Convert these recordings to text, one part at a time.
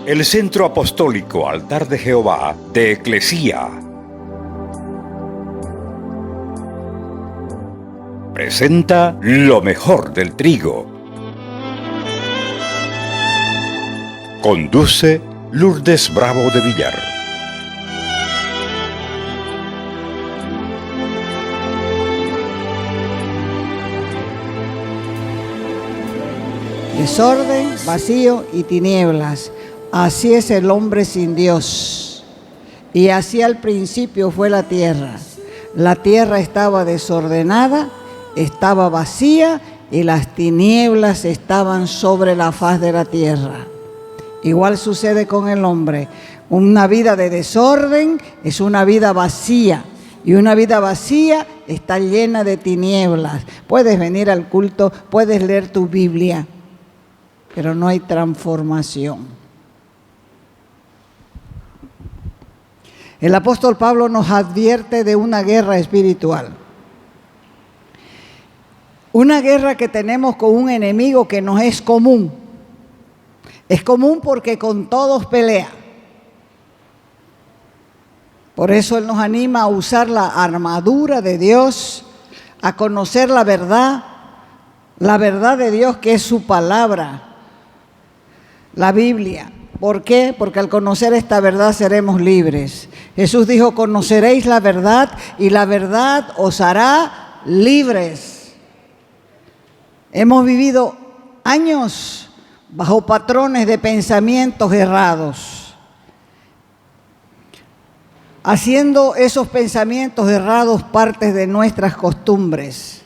el Centro Apostólico Altar de Jehová de Eclesía presenta lo mejor del trigo. Conduce Lourdes Bravo de Villar. Desorden, vacío y tinieblas. Así es el hombre sin Dios. Y así al principio fue la tierra. La tierra estaba desordenada, estaba vacía y las tinieblas estaban sobre la faz de la tierra. Igual sucede con el hombre. Una vida de desorden es una vida vacía. Y una vida vacía está llena de tinieblas. Puedes venir al culto, puedes leer tu Biblia, pero no hay transformación. El apóstol Pablo nos advierte de una guerra espiritual. Una guerra que tenemos con un enemigo que nos es común. Es común porque con todos pelea. Por eso Él nos anima a usar la armadura de Dios, a conocer la verdad de Dios que es su palabra, la Biblia. ¿Por qué? Porque al conocer esta verdad seremos libres. Jesús dijo, conoceréis la verdad y la verdad os hará libres. Hemos vivido años bajo patrones de pensamientos errados, haciendo esos pensamientos errados parte de nuestras costumbres.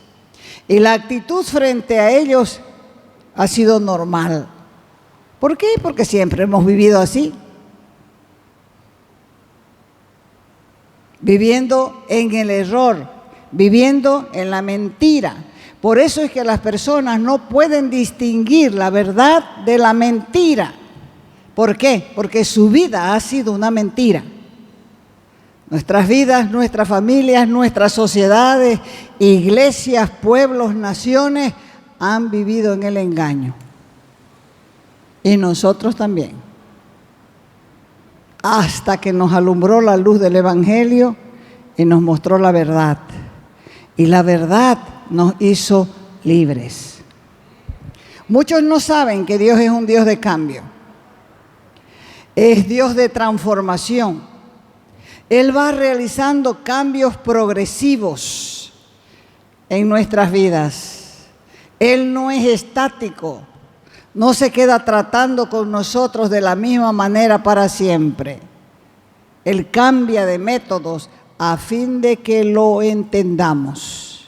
Y la actitud frente a ellos ha sido normal. ¿Por qué? Porque siempre hemos vivido así. Viviendo en el error, viviendo en la mentira. Por eso es que las personas no pueden distinguir la verdad de la mentira. ¿Por qué? Porque su vida ha sido una mentira. Nuestras vidas, nuestras familias, nuestras sociedades, iglesias, pueblos, naciones han vivido en el engaño. Y nosotros también. Hasta que nos alumbró la luz del Evangelio y nos mostró la verdad. Y la verdad nos hizo libres. Muchos no saben que Dios es un Dios de cambio. Es Dios de transformación. Él va realizando cambios progresivos en nuestras vidas. Él no es estático. No se queda tratando con nosotros de la misma manera para siempre. Él cambia de métodos a fin de que lo entendamos.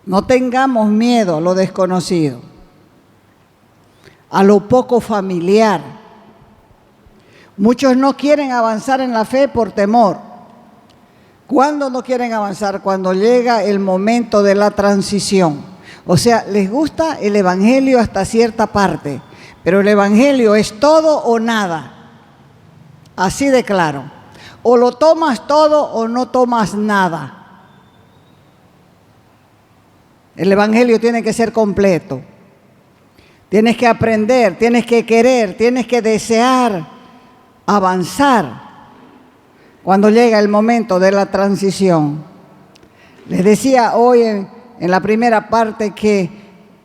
No tengamos miedo a lo desconocido, a lo poco familiar. Muchos no quieren avanzar en la fe por temor. ¿Cuándo no quieren avanzar? Cuando llega el momento de la transición. O sea, les gusta el Evangelio hasta cierta parte, pero el Evangelio es todo o nada. Así de claro. O lo tomas todo o no tomas nada. El Evangelio tiene que ser completo. Tienes que aprender, tienes que querer, tienes que desear avanzar cuando llega el momento de la transición. Les decía hoy en la primera parte que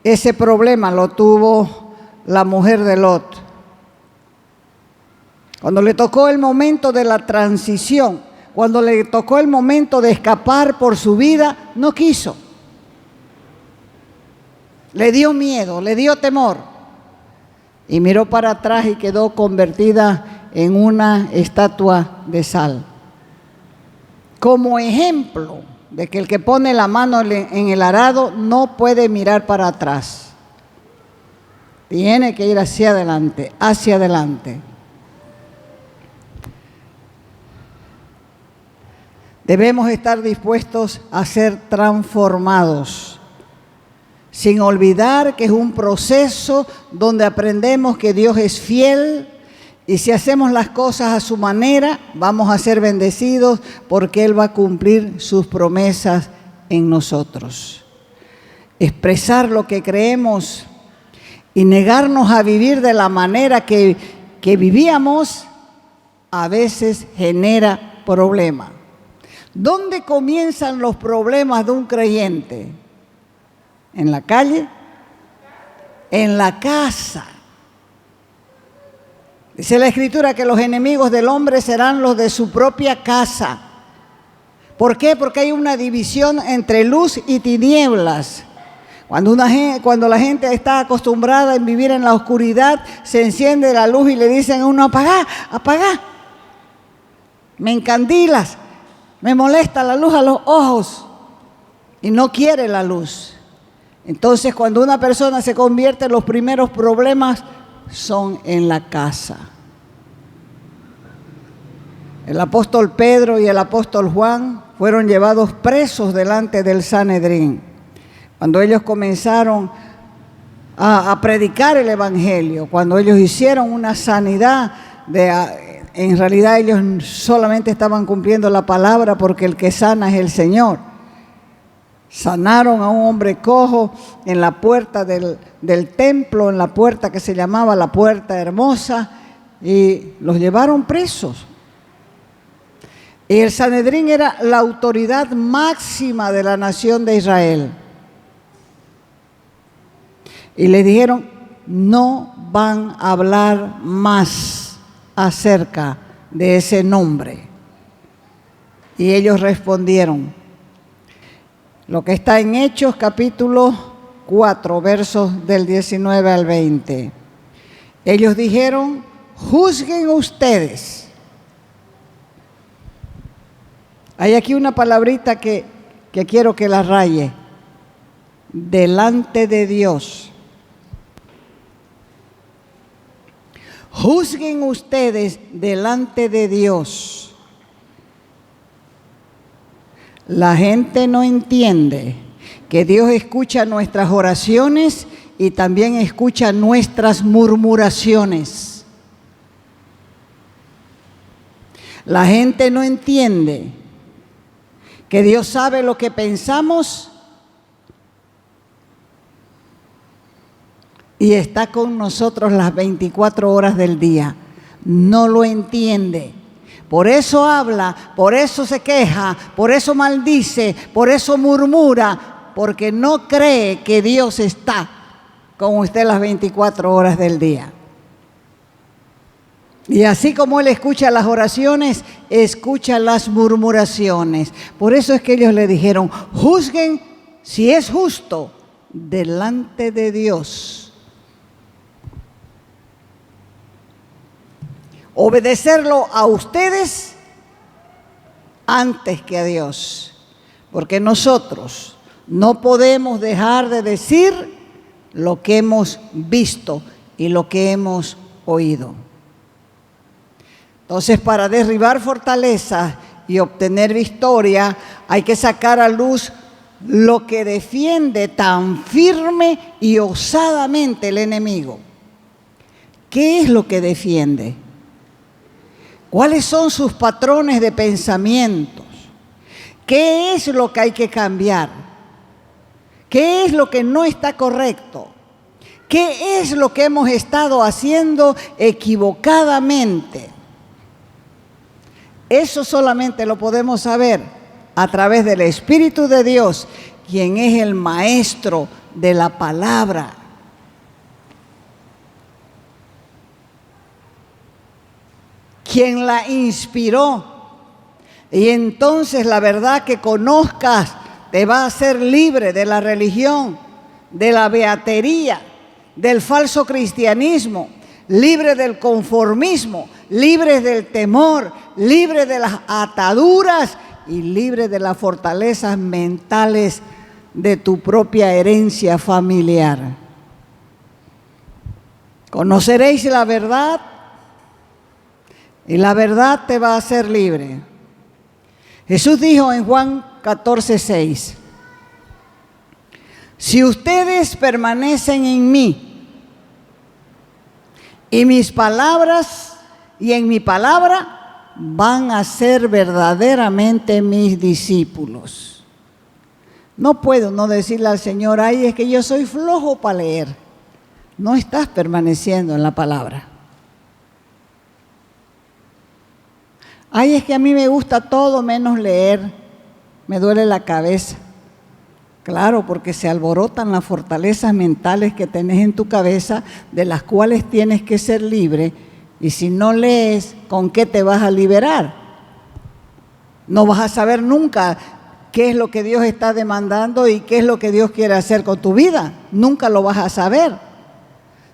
ese problema lo tuvo la mujer de Lot. Cuando le tocó el momento de la transición, cuando le tocó el momento de escapar por su vida, no quiso. Le dio miedo, le dio temor. Y miró para atrás y quedó convertida en una estatua de sal. Como ejemplo de que el que pone la mano en el arado no puede mirar para atrás. Tiene que ir hacia adelante, hacia adelante. Debemos estar dispuestos a ser transformados, sin olvidar que es un proceso donde aprendemos que Dios es fiel y si hacemos las cosas a su manera, vamos a ser bendecidos porque Él va a cumplir sus promesas en nosotros. Expresar lo que creemos y negarnos a vivir de la manera que que vivíamos a veces genera problemas. ¿Dónde comienzan los problemas de un creyente? ¿En la calle? En la casa. Dice la Escritura que los enemigos del hombre serán los de su propia casa. ¿Por qué? Porque hay una división entre luz y tinieblas. Cuando la gente está acostumbrada a vivir en la oscuridad, se enciende la luz y le dicen a uno: apagá, apagá. Me encandilas, me molesta la luz a los ojos y no quiere la luz. Entonces, cuando una persona se convierte, los primeros problemas son en la casa. El apóstol Pedro y el apóstol Juan fueron llevados presos delante del Sanedrín. Cuando ellos comenzaron a predicar el Evangelio, cuando ellos hicieron una sanidad, en realidad ellos solamente estaban cumpliendo la palabra, porque el que sana es el Señor. Sanaron a un hombre cojo en la puerta del templo, en la puerta que se llamaba la Puerta Hermosa, y los llevaron presos. Y el Sanedrín era la autoridad máxima de la nación de Israel. Y le dijeron: no van a hablar más acerca de ese nombre. Y ellos respondieron, lo que está en Hechos capítulo 4, versos del 19 al 20. Ellos dijeron: juzguen ustedes. Hay aquí una palabrita que quiero que la raye. Delante de Dios. Juzguen ustedes delante de Dios. La gente no entiende que Dios escucha nuestras oraciones y también escucha nuestras murmuraciones. La gente no entiende que Dios sabe lo que pensamos y está con nosotros las 24 horas del día. No lo entiende. Por eso habla, por eso se queja, por eso maldice, por eso murmura, porque no cree que Dios está con usted las 24 horas del día. Y así como Él escucha las oraciones, escucha las murmuraciones. Por eso es que ellos le dijeron: juzguen si es justo delante de Dios. Obedecerlo a ustedes antes que a Dios. Porque nosotros no podemos dejar de decir lo que hemos visto y lo que hemos oído. Entonces, para derribar fortalezas y obtener victoria, hay que sacar a luz lo que defiende tan firme y osadamente el enemigo. ¿Qué es lo que defiende? ¿Cuáles son sus patrones de pensamientos? ¿Qué es lo que hay que cambiar? ¿Qué es lo que no está correcto? ¿Qué es lo que hemos estado haciendo equivocadamente? Eso solamente lo podemos saber a través del Espíritu de Dios, quien es el maestro de la palabra. Quien la inspiró. Y entonces la verdad que conozcas te va a hacer libre de la religión, de la beatería, del falso cristianismo, libre del conformismo, libre del temor, libre de las ataduras y libre de las fortalezas mentales de tu propia herencia familiar. Conoceréis la verdad y la verdad te va a hacer libre. Jesús dijo en Juan 14:6, si ustedes permanecen en mí y mis palabras y en mi palabra, van a ser verdaderamente mis discípulos. No puedo no decirle al Señor: ay, es que yo soy flojo para leer. No estás permaneciendo en la palabra. Ay, es que a mí me gusta todo menos leer, me duele la cabeza. Claro, porque se alborotan las fortalezas mentales que tenés en tu cabeza, de las cuales tienes que ser libre, y si no lees, ¿con qué te vas a liberar? No vas a saber nunca qué es lo que Dios está demandando y qué es lo que Dios quiere hacer con tu vida. Nunca lo vas a saber.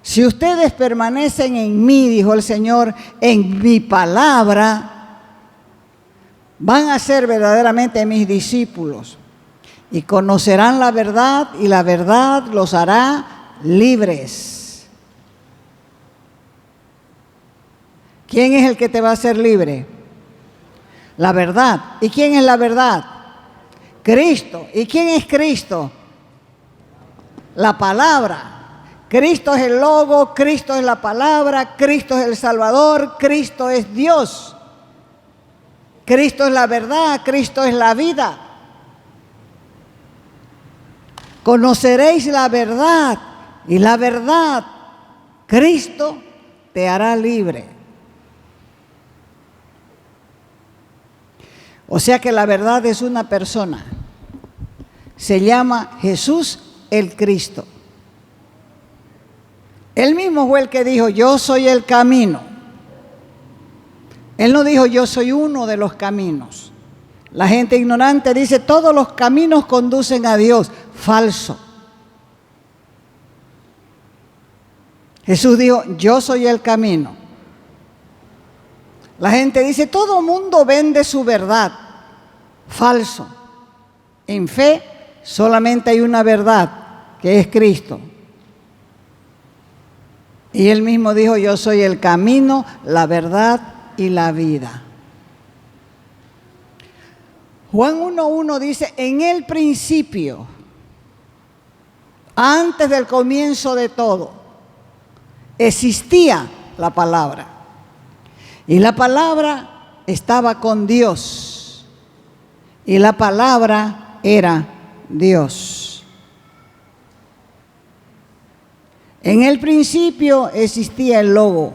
Si ustedes permanecen en mí, dijo el Señor, en mi palabra, van a ser verdaderamente mis discípulos y conocerán la verdad y la verdad los hará libres. ¿Quién es el que te va a hacer libre? La verdad. ¿Y quién es la verdad? Cristo. ¿Y quién es Cristo? La palabra. Cristo es el Logo, Cristo es la palabra, Cristo es el Salvador, Cristo es Dios. Cristo es la verdad, Cristo es la vida. Conoceréis la verdad y la verdad, Cristo te hará libre. O sea que la verdad es una persona. Se llama Jesús el Cristo. Él mismo fue el que dijo, yo soy el camino. Él no dijo, yo soy uno de los caminos. La gente ignorante dice, todos los caminos conducen a Dios. Falso. Jesús dijo, yo soy el camino. La gente dice, todo mundo vende su verdad. Falso. En fe solamente hay una verdad, que es Cristo. Y Él mismo dijo, yo soy el camino, la verdad y la vida. Juan 1:1 dice, en el principio, antes del comienzo de todo, existía la palabra. Y la palabra estaba con Dios. Y la palabra era Dios. En el principio existía el Logo.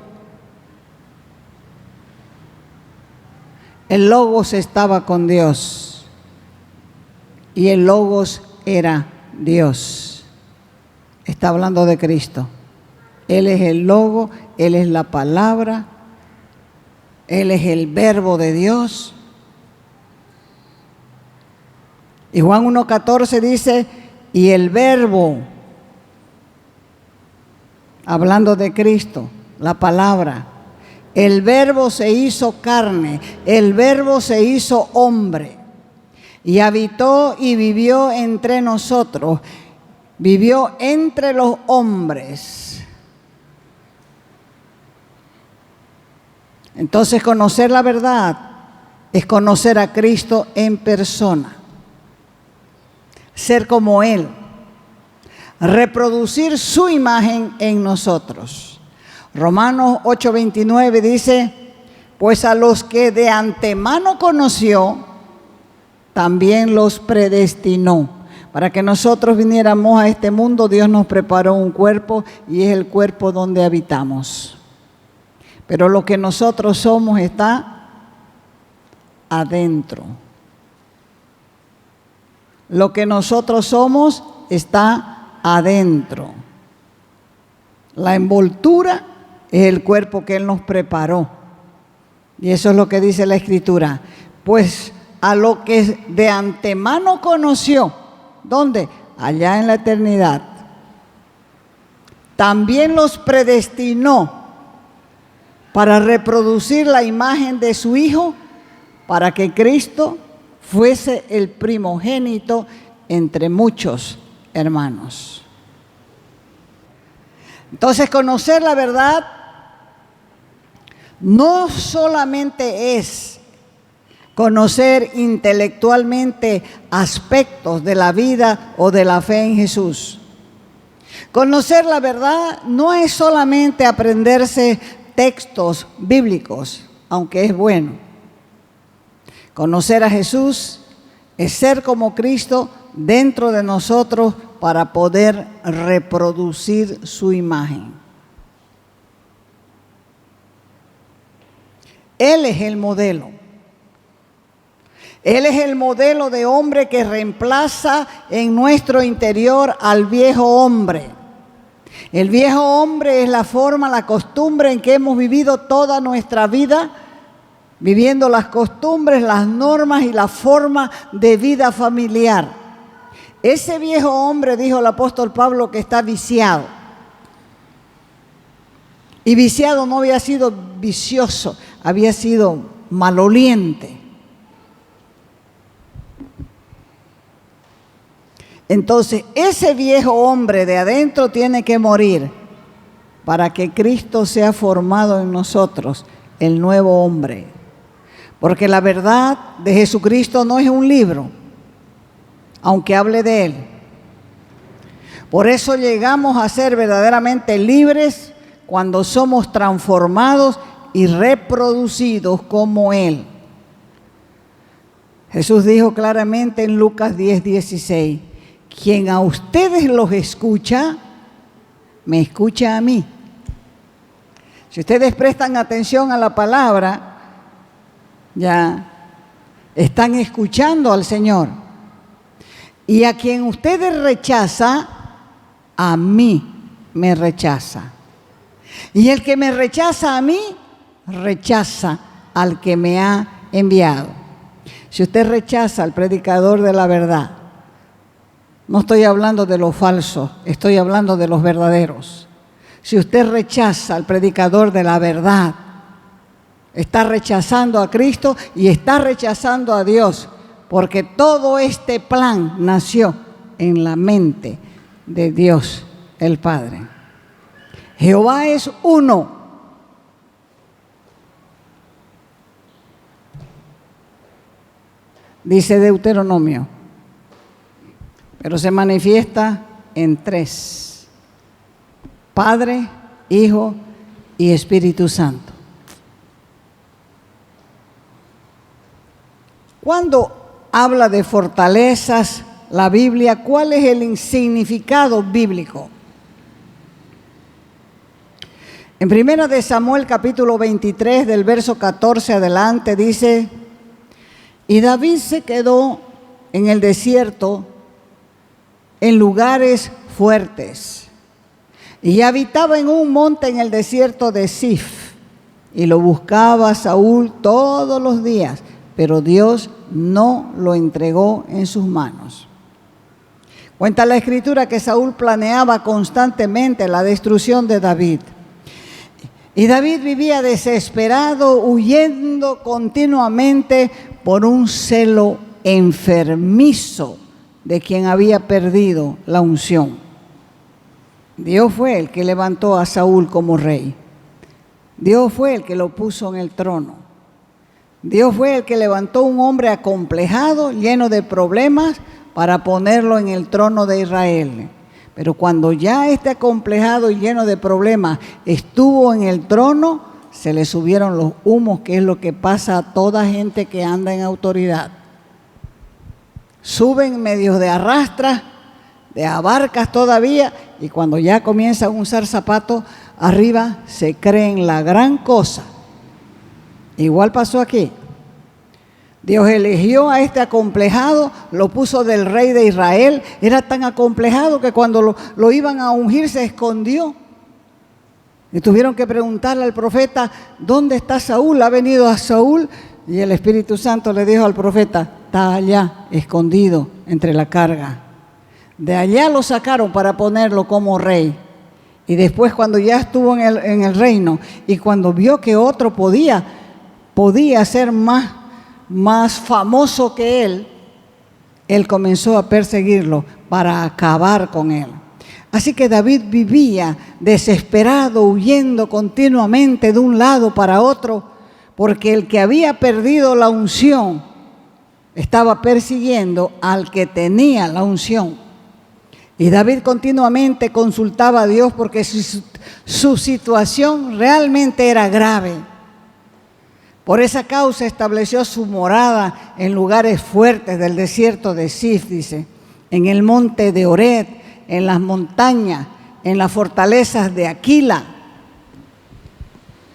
El Logos estaba con Dios. Y el Logos era Dios. Está hablando de Cristo. Él es el Logo, Él es la palabra, Él es el verbo de Dios. Y Juan 1:14 dice, y el verbo, hablando de Cristo, la palabra, el verbo se hizo carne, el verbo se hizo hombre y habitó y vivió entre nosotros, vivió entre los hombres. Entonces conocer la verdad es conocer a Cristo en persona, ser como Él, reproducir su imagen en nosotros. Romanos 8:29 dice, pues a los que de antemano conoció, también los predestinó. Para que nosotros viniéramos a este mundo, Dios nos preparó un cuerpo y es el cuerpo donde habitamos. Pero lo que nosotros somos está adentro. Lo que nosotros somos está adentro. La envoltura es el cuerpo que Él nos preparó. Y eso es lo que dice la Escritura. Pues a lo que de antemano conoció, ¿dónde? Allá en la eternidad. También los predestinó para reproducir la imagen de su Hijo, para que Cristo fuese el primogénito entre muchos hermanos. Entonces, conocer la verdad no solamente es conocer intelectualmente aspectos de la vida o de la fe en Jesús. Conocer la verdad no es solamente aprenderse textos bíblicos, aunque es bueno. Conocer a Jesús es ser como Cristo dentro de nosotros para poder reproducir su imagen. Él es el modelo. Él es el modelo de hombre que reemplaza en nuestro interior al viejo hombre. El viejo hombre es la forma, la costumbre en que hemos vivido toda nuestra vida, viviendo las costumbres, las normas y la forma de vida familiar. Ese viejo hombre, dijo el apóstol Pablo, que está viciado. Y viciado no había sido vicioso, había sido maloliente. Entonces, ese viejo hombre de adentro tiene que morir para que Cristo sea formado en nosotros, el nuevo hombre. Porque la verdad de Jesucristo no es un libro, aunque hable de Él. Por eso llegamos a ser verdaderamente libres cuando somos transformados y reproducidos como Él. Jesús dijo claramente en Lucas 10:16, quien a ustedes los escucha, me escucha a mí. Si ustedes prestan atención a la palabra, ya están escuchando al Señor. Y a quien ustedes rechaza, a mí me rechaza. Y el que me rechaza a mí, rechaza al que me ha enviado. Si usted rechaza al predicador de la verdad, no estoy hablando de los falsos, estoy hablando de los verdaderos. Si usted rechaza al predicador de la verdad, está rechazando a Cristo y está rechazando a Dios, porque todo este plan nació en la mente de Dios el Padre. Jehová es uno. Dice Deuteronomio, pero se manifiesta en tres: Padre, Hijo y Espíritu Santo. Cuando habla de fortalezas la Biblia, ¿cuál es el significado bíblico? En 1 de Samuel capítulo 23 del verso 14 adelante dice: y David se quedó en el desierto en lugares fuertes y habitaba en un monte en el desierto de Sif, y lo buscaba Saúl todos los días, pero Dios no lo entregó en sus manos. Cuenta la Escritura que Saúl planeaba constantemente la destrucción de David. Y David vivía desesperado, huyendo continuamente por un celo enfermizo de quien había perdido la unción. Dios fue el que levantó a Saúl como rey. Dios fue el que lo puso en el trono. Dios fue el que levantó un hombre acomplejado, lleno de problemas, para ponerlo en el trono de Israel. Pero cuando ya este acomplejado y lleno de problemas estuvo en el trono, se le subieron los humos, que es lo que pasa a toda gente que anda en autoridad. Suben medios de arrastras, de abarcas todavía, y cuando ya comienzan a usar zapatos arriba, se creen la gran cosa. Igual pasó aquí. Dios eligió a este acomplejado, lo puso del rey de Israel. Era tan acomplejado que cuando lo iban a ungir se escondió. Y tuvieron que preguntarle al profeta: ¿dónde está Saúl? ¿Ha venido a Saúl? Y el Espíritu Santo le dijo al profeta: está allá, escondido entre la carga. De allá lo sacaron para ponerlo como rey. Y después, cuando ya estuvo en el reino, y cuando vio que otro podía ser más famoso que él comenzó a perseguirlo para acabar con él. Así que David vivía desesperado, huyendo continuamente de un lado para otro, porque el que había perdido la unción estaba persiguiendo al que tenía la unción. Y David continuamente consultaba a Dios porque su situación realmente era grave. Por esa causa estableció su morada en lugares fuertes del desierto de Sif, dice, en el monte de Oreb, en las montañas, en las fortalezas de Aquila.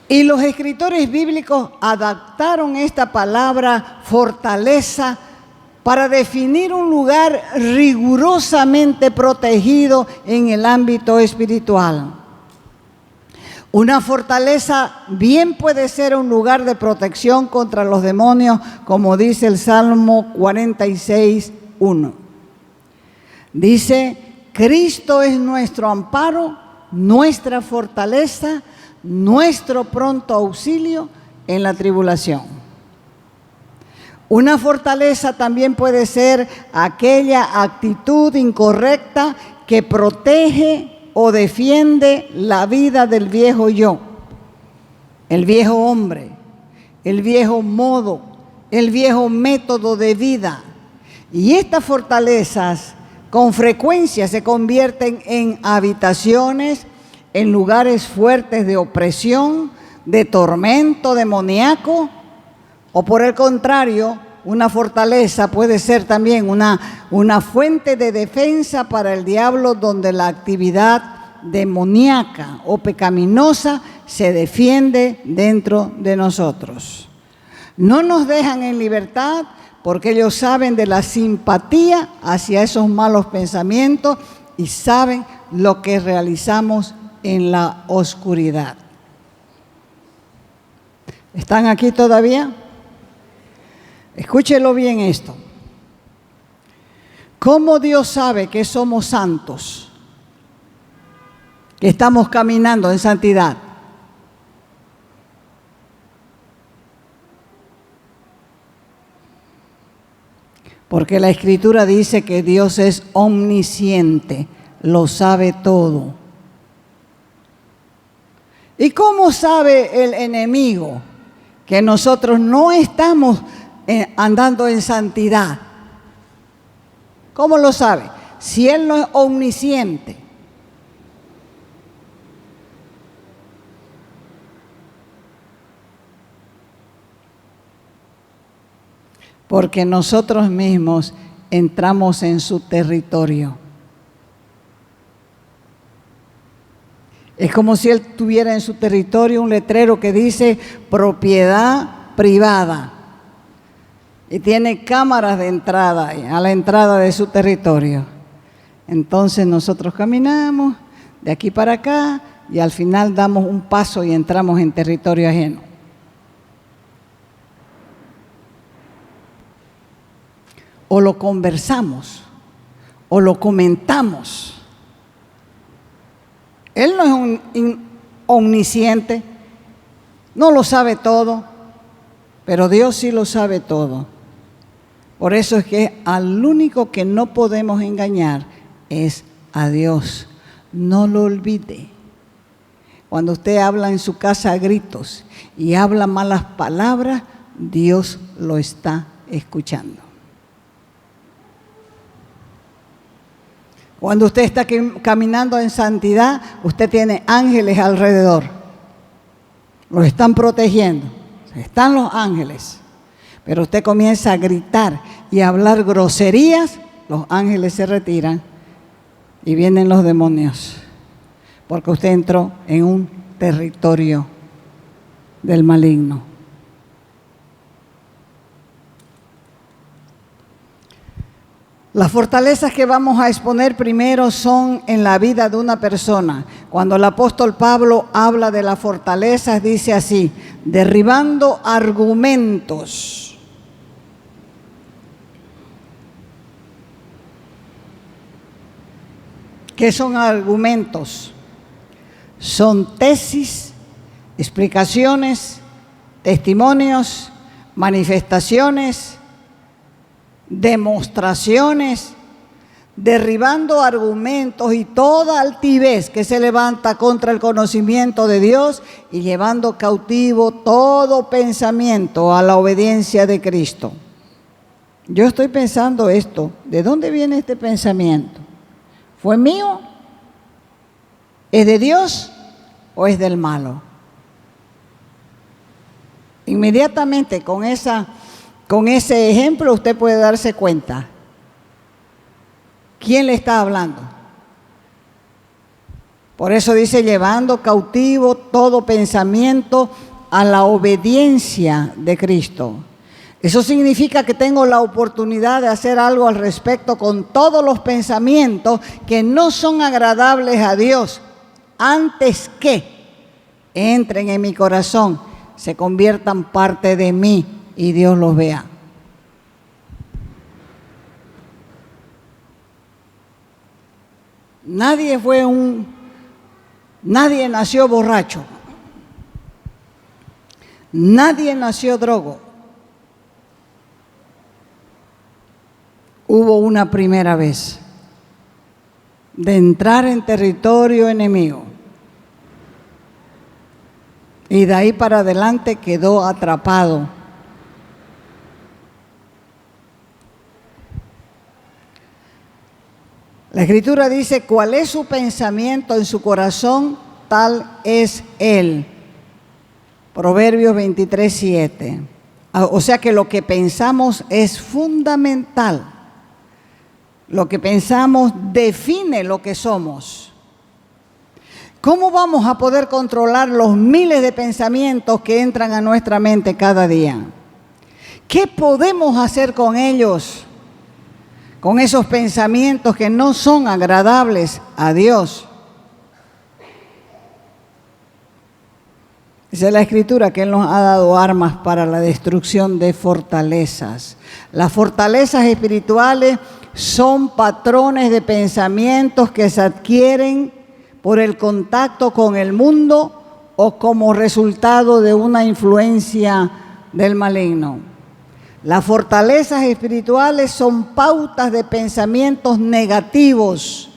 Y los escritores bíblicos adaptaron esta palabra fortaleza para definir un lugar rigurosamente protegido en el ámbito espiritual. Una fortaleza bien puede ser un lugar de protección contra los demonios, como dice el Salmo 46:1. Dice, Cristo es nuestro amparo, nuestra fortaleza, nuestro pronto auxilio en la tribulación. Una fortaleza también puede ser aquella actitud incorrecta que protege o defiende la vida del viejo yo, el viejo hombre, el viejo modo, el viejo método de vida. Y estas fortalezas con frecuencia se convierten en habitaciones, en lugares fuertes de opresión, de tormento demoníaco, o por el contrario, una fortaleza puede ser también una fuente de defensa para el diablo, donde la actividad demoníaca o pecaminosa se defiende dentro de nosotros. No nos dejan en libertad porque ellos saben de la simpatía hacia esos malos pensamientos y saben lo que realizamos en la oscuridad. ¿Están aquí todavía? Escúchelo bien esto. ¿Cómo Dios sabe que somos santos? Que estamos caminando en santidad. Porque la Escritura dice que Dios es omnisciente, lo sabe todo. ¿Y cómo sabe el enemigo que nosotros no estamos andando en santidad? ¿Cómo lo sabe? Si Él no es omnisciente. Porque nosotros mismos entramos en su territorio. Es como si Él tuviera en su territorio un letrero que dice propiedad privada. Y tiene cámaras de entrada a la entrada de su territorio. Entonces nosotros caminamos de aquí para acá y al final damos un paso y entramos en territorio ajeno. O lo conversamos, o lo comentamos. Él no es un omnisciente, no lo sabe todo, pero Dios sí lo sabe todo. Por eso es que al único que no podemos engañar es a Dios. No lo olvide. Cuando usted habla en su casa a gritos y habla malas palabras, Dios lo está escuchando. Cuando usted está caminando en santidad, usted tiene ángeles alrededor. Los están protegiendo. Están los ángeles. Pero usted comienza a gritar y a hablar groserías, los ángeles se retiran y vienen los demonios. Porque usted entró en un territorio del maligno. Las fortalezas que vamos a exponer primero son en la vida de una persona. Cuando el apóstol Pablo habla de las fortalezas, dice así: derribando argumentos. ¿Qué son argumentos? Son tesis, explicaciones, testimonios, manifestaciones, demostraciones, derribando argumentos y toda altivez que se levanta contra el conocimiento de Dios y llevando cautivo todo pensamiento a la obediencia de Cristo. Yo estoy pensando esto, ¿de dónde viene este pensamiento? ¿Fue mío? ¿Es de Dios o es del malo? Inmediatamente con ese ejemplo usted puede darse cuenta. ¿Quién le está hablando? Por eso dice, llevando cautivo todo pensamiento a la obediencia de Cristo. Eso significa que tengo la oportunidad de hacer algo al respecto con todos los pensamientos que no son agradables a Dios, antes que entren en mi corazón, se conviertan parte de mí y Dios los vea. Nadie nació borracho. Nadie nació drogo. Hubo una primera vez de entrar en territorio enemigo. Y de ahí para adelante quedó atrapado. La Escritura dice, ¿cuál es su pensamiento en su corazón? Tal es él. Proverbios 23:7. O sea que lo que pensamos es fundamental. Lo que pensamos define lo que somos. ¿Cómo vamos a poder controlar los miles de pensamientos que entran a nuestra mente cada día? ¿Qué podemos hacer con ellos? Con esos pensamientos que no son agradables a Dios. Dice la Escritura que Él nos ha dado armas para la destrucción de fortalezas. Las fortalezas espirituales son patrones de pensamientos que se adquieren por el contacto con el mundo o como resultado de una influencia del maligno. Las fortalezas espirituales son pautas de pensamientos negativos.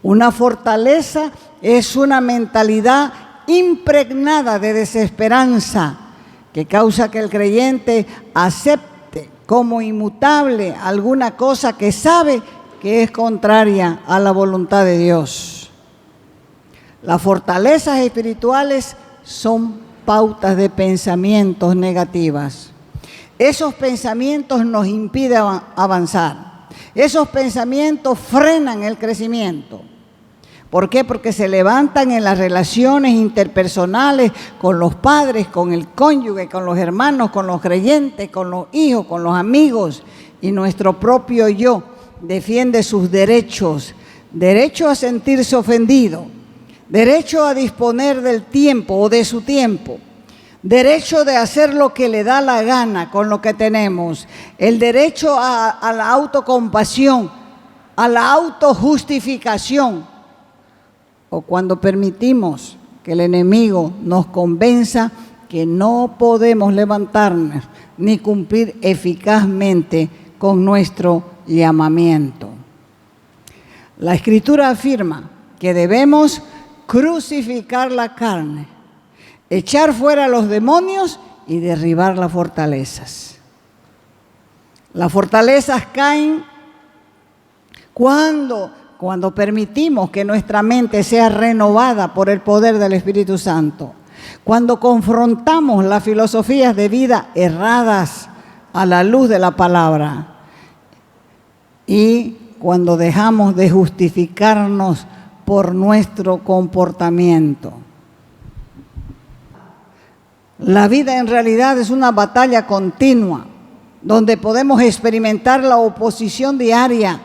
Una fortaleza es una mentalidad impregnada de desesperanza que causa que el creyente acepte como inmutable alguna cosa que sabe que es contraria a la voluntad de Dios. Las fortalezas espirituales son pautas de pensamientos negativas. Esos pensamientos nos impiden avanzar. Esos pensamientos frenan el crecimiento. ¿Por qué? Porque se levantan en las relaciones interpersonales con los padres, con el cónyuge, con los hermanos, con los creyentes, con los hijos, con los amigos. Y nuestro propio yo defiende sus derechos. Derecho a sentirse ofendido. Derecho a disponer del tiempo o de su tiempo. Derecho de hacer lo que le da la gana con lo que tenemos. El derecho a la autocompasión, a la autojustificación. O cuando permitimos que el enemigo nos convenza que no podemos levantarnos ni cumplir eficazmente con nuestro llamamiento. La Escritura afirma que debemos crucificar la carne, echar fuera los demonios y derribar las fortalezas. Las fortalezas caen cuando permitimos que nuestra mente sea renovada por el poder del Espíritu Santo. Cuando confrontamos las filosofías de vida erradas a la luz de la palabra. Y cuando dejamos de justificarnos por nuestro comportamiento. La vida en realidad es una batalla continua, donde podemos experimentar la oposición diaria,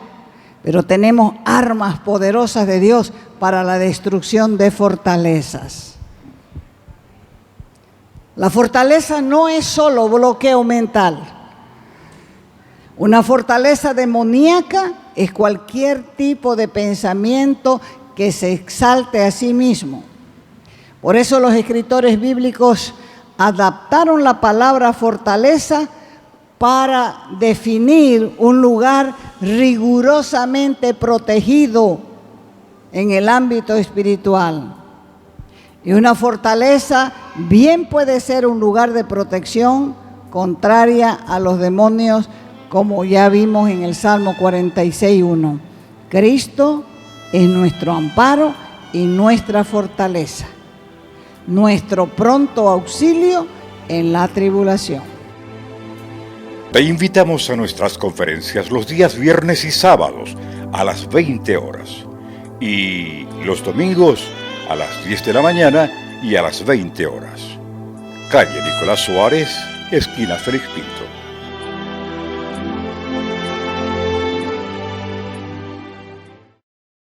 pero tenemos armas poderosas de Dios para la destrucción de fortalezas. La fortaleza no es solo bloqueo mental. Una fortaleza demoníaca es cualquier tipo de pensamiento que se exalte a sí mismo. Por eso los escritores bíblicos adaptaron la palabra fortaleza para definir un lugar rigurosamente protegido en el ámbito espiritual. Y una fortaleza bien puede ser un lugar de protección contraria a los demonios, como ya vimos en el Salmo 46:1. Cristo es nuestro amparo y nuestra fortaleza, nuestro pronto auxilio en la tribulación. Te invitamos a nuestras conferencias los días viernes y sábados a las 20 horas y los domingos a las 10 de la mañana y a las 20 horas. Calle Nicolás Suárez, esquina Félix Pinto.